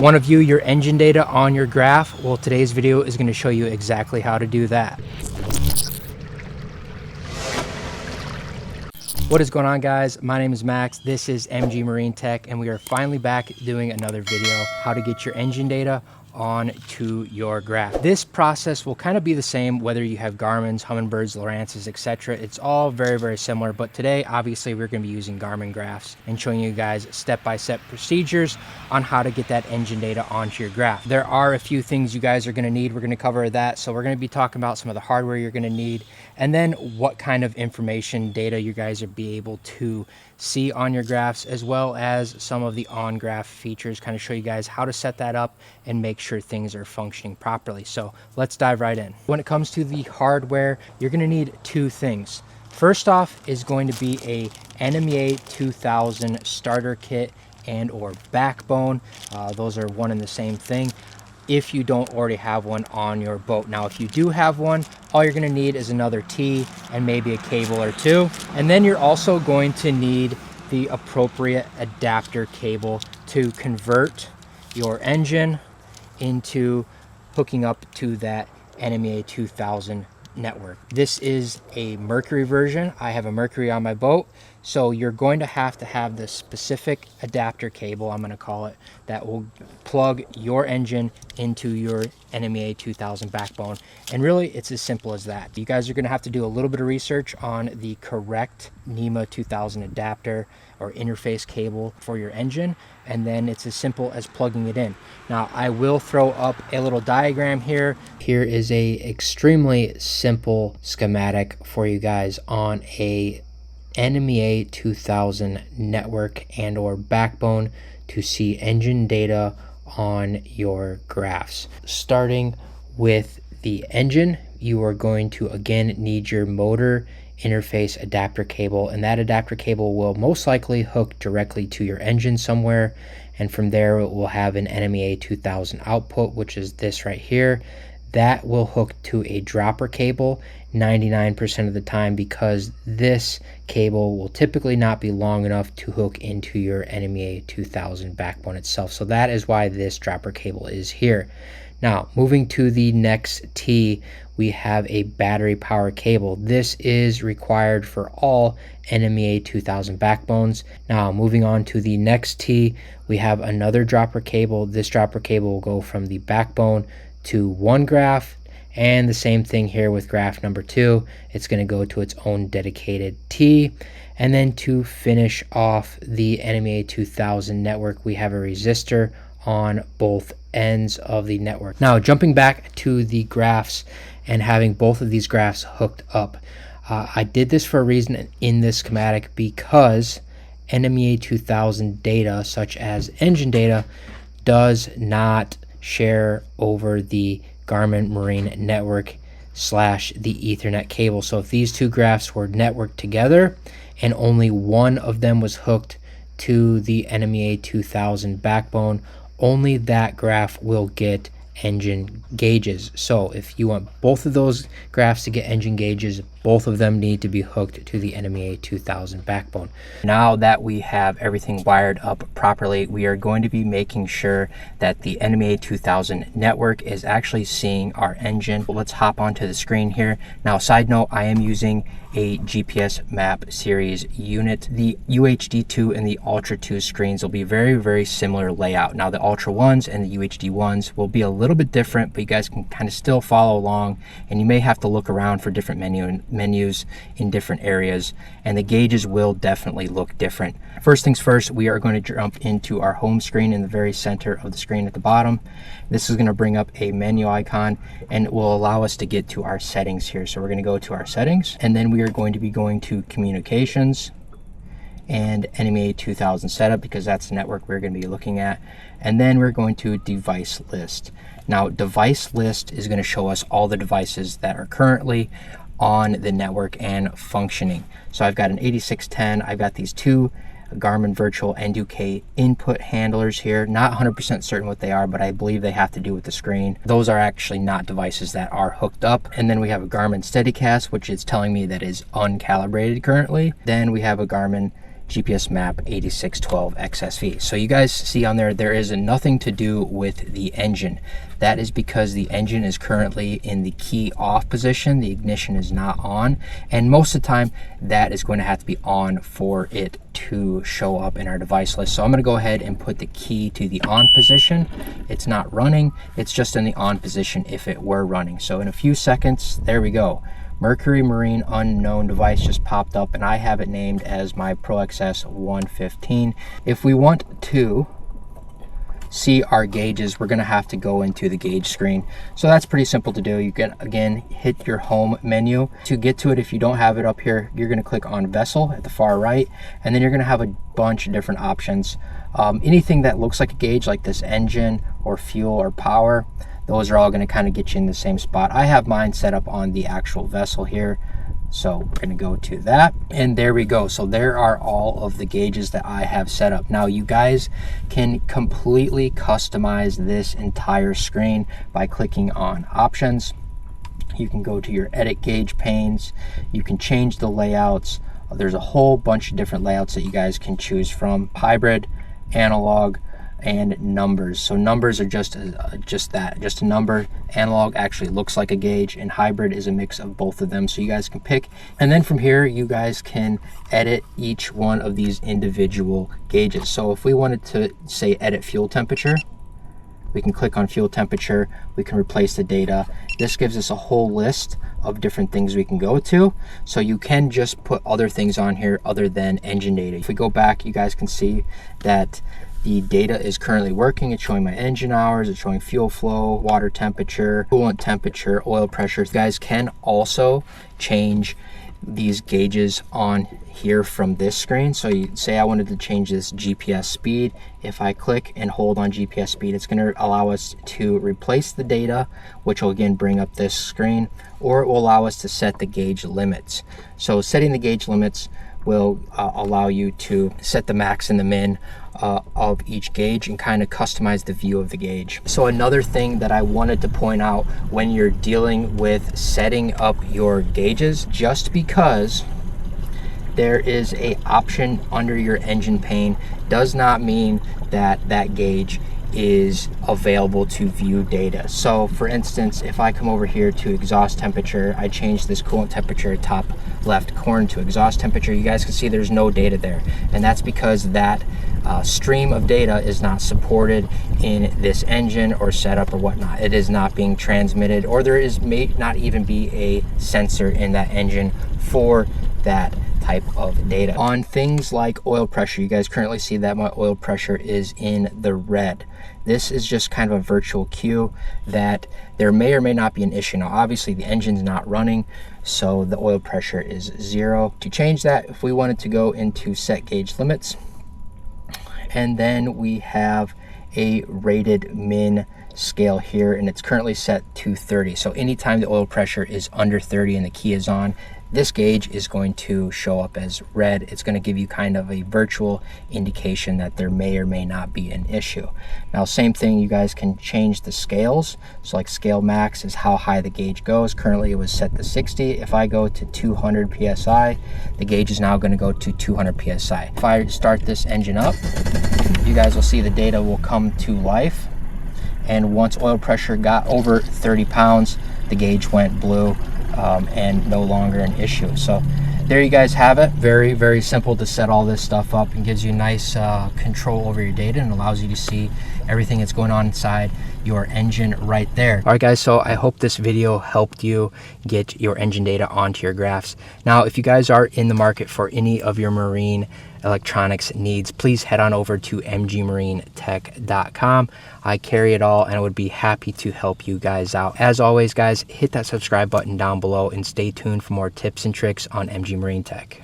Want to view your engine data on your graph? Well, today's video is going to show you exactly how to do that. What is going on, guys? My name is Max. This is MG Marine Tech, and we are finally back doing another video, how to get your engine data onto your graph. This process will kind of be the same whether you have Garmin's, Humminbirds, Lowrances, etc. It's all very similar, but today obviously we're going to be using Garmin graphs and showing you guys step-by-step procedures on how to get that engine data onto your graph. There are a few things you guys are going to need. We're going to cover that. So we're going to be talking about some of the hardware you're going to need, and then what kind of information data you guys are be able to see on your graphs, as well as some of the on graph features, kind of show you guys how to set that up and make sure things are functioning properly. So let's dive right in. When it comes to the hardware, you're going to need two things. First off is going to be a NMEA 2000 starter kit and or backbone. Those are one and the same thing if you don't already have one on your boat. Now, if you do have one, all you're going to need is another T and maybe a cable or two. And then you're also going to need the appropriate adapter cable to convert your engine into hooking up to that NMEA 2000 network. This is a Mercury version. I have a Mercury on my boat, so you're going to have the specific adapter cable, I'm going to call it, that will plug your engine into your NMEA 2000 backbone. And really, it's as simple as that. You guys are going to have to do a little bit of research on the correct NEMA 2000 adapter or interface cable for your engine, and then it's as simple as plugging it in. Now, I will throw up a little diagram here. Here is a extremely simple schematic for you guys on a NMEA 2000 network and or backbone to see engine data on your graphs. Starting with the engine, you are going to again need your motor interface adapter cable, and that adapter cable will most likely hook directly to your engine somewhere, and from there it will have an NMEA 2000 output, which is this right here. That will hook to a dropper cable 99% of the time, because this cable will typically not be long enough to hook into your NMEA 2000 backbone itself. So that is why this dropper cable is here. Now, moving to the next T, we have a battery power cable. This is required for all NMEA 2000 backbones. Now, moving on to the next T, we have another dropper cable. This dropper cable will go from the backbone to one graph, and the same thing here with graph number 2. It's going to go to its own dedicated T. And then to finish off the NMEA 2000 network, we have a resistor on both ends of the network. Now, jumping back to the graphs and having both of these graphs hooked up, I did this for a reason in this schematic, because NMEA 2000 data, such as engine data, does not share over the Garmin Marine network / the Ethernet cable. So if these two graphs were networked together and only one of them was hooked to the NMEA 2000 backbone, only that graph will get engine gauges. So if you want both of those graphs to get engine gauges, both of them need to be hooked to the NMEA 2000 backbone. Now that we have everything wired up properly, we are going to be making sure that the NMEA 2000 network is actually seeing our engine. Let's hop onto the screen here. Now, side note, I am using a GPS map series unit. The UHD2 and the Ultra 2 screens will be very similar layout. Now, the Ultra 1s and the UHD 1s will be a little bit different, but you guys can kind of still follow along, and you may have to look around for different menus in different areas, and the gauges will definitely look different. First things first, we are going to jump into our home screen in the very center of the screen at the bottom. This is going to bring up a menu icon, and it will allow us to get to our settings here. So we're going to go to our settings, and then we are going to be going to communications and NMEA 2000 setup, because that's the network we're going to be looking at. And then we're going to device list. Now, device list is going to show us all the devices that are currently on the network and functioning. So I've got an 8610, I've got these two Garmin virtual NUK input handlers here. Not 100% certain what they are, but I believe they have to do with the screen. Those are actually not devices that are hooked up. And then we have a Garmin Steadicast, which is telling me that is uncalibrated currently. Then we have a Garmin GPS map 8612 XSV. So you guys see on there, there is nothing to do with the engine. That is because the engine is currently in the key off position. The ignition is not on. And most of the time that is going to have to be on for it to show up in our device list. So I'm going to go ahead and put the key to the on position. It's not running. It's just in the on position if it were running. So in a few seconds, there we go. Mercury Marine unknown device just popped up, and I have it named as my Pro XS 115. If we want to see our gauges, we're going to have to go into the gauge screen. So that's pretty simple to do. You can again hit your home menu. To get to it, if you don't have it up here, you're going to click on vessel at the far right, and then you're going to have a bunch of different options. Anything that looks like a gauge, like this engine or fuel or power, those are all going to kind of get you in the same spot. I have mine set up on the actual vessel here, so we're going to go to that, and there we go. So there are all of the gauges that I have set up. Now you guys can completely customize this entire screen by clicking on options. You can go to your edit gauge panes, you can change the layouts. There's a whole bunch of different layouts that you guys can choose from: hybrid, analog, and numbers. So numbers are just a number. Analog actually looks like a gauge, and hybrid is a mix of both of them, so you guys can pick. And then from here you guys can edit each one of these individual gauges. So if we wanted to say edit fuel temperature, we can click on fuel temperature, we can replace the data. This gives us a whole list of different things we can go to. So you can just put other things on here other than engine data. If we go back, you guys can see that the data is currently working. It's showing my engine hours, it's showing fuel flow, water temperature, coolant temperature, oil pressure. You guys can also change these gauges on here from this screen. So you say I wanted to change this GPS speed. If I click and hold on GPS speed, it's going to allow us to replace the data, which will again bring up this screen, or it will allow us to set the gauge limits. So setting the gauge limits will allow you to set the max and the min of each gauge and kind of customize the view of the gauge. So another thing that I wanted to point out when you're dealing with setting up your gauges, just because there is a option under your engine pane does not mean that that gauge is available to view data. So for instance, if I come over here to exhaust temperature, I change this coolant temperature top left corner to exhaust temperature, you guys can see there's no data there, and that's because that stream of data is not supported in this engine or setup or whatnot. It is not being transmitted, or there may not even be a sensor in that engine for that type of data. On things like oil pressure, you guys currently see that my oil pressure is in the red. This is just kind of a virtual cue that there may or may not be an issue. Now obviously the engine's not running, so the oil pressure is 0. To change that, if we wanted to go into set gauge limits, and then we have a rated min scale here, and it's currently set to 30. So anytime the oil pressure is under 30 and the key is on, this gauge is going to show up as red. It's going to give you kind of a virtual indication that there may or may not be an issue. Now same thing, you guys can change the scales. So like scale max is how high the gauge goes. Currently it was set to 60. If I go to 200 psi, the gauge is now going to go to 200 psi. If I start this engine up, you guys will see the data will come to life, and once oil pressure got over 30 pounds, the gauge went blue and no longer an issue. So there you guys have it. Very, very simple to set all this stuff up, and gives you nice control over your data and allows you to see everything that's going on inside your engine right there. All right guys, so I hope this video helped you get your engine data onto your graphs. Now if you guys are in the market for any of your marine electronics needs, please head on over to mgmarinetech.com. I carry it all and I would be happy to help you guys out. As always guys, hit that subscribe button down below and stay tuned for more tips and tricks on MG Marine Tech.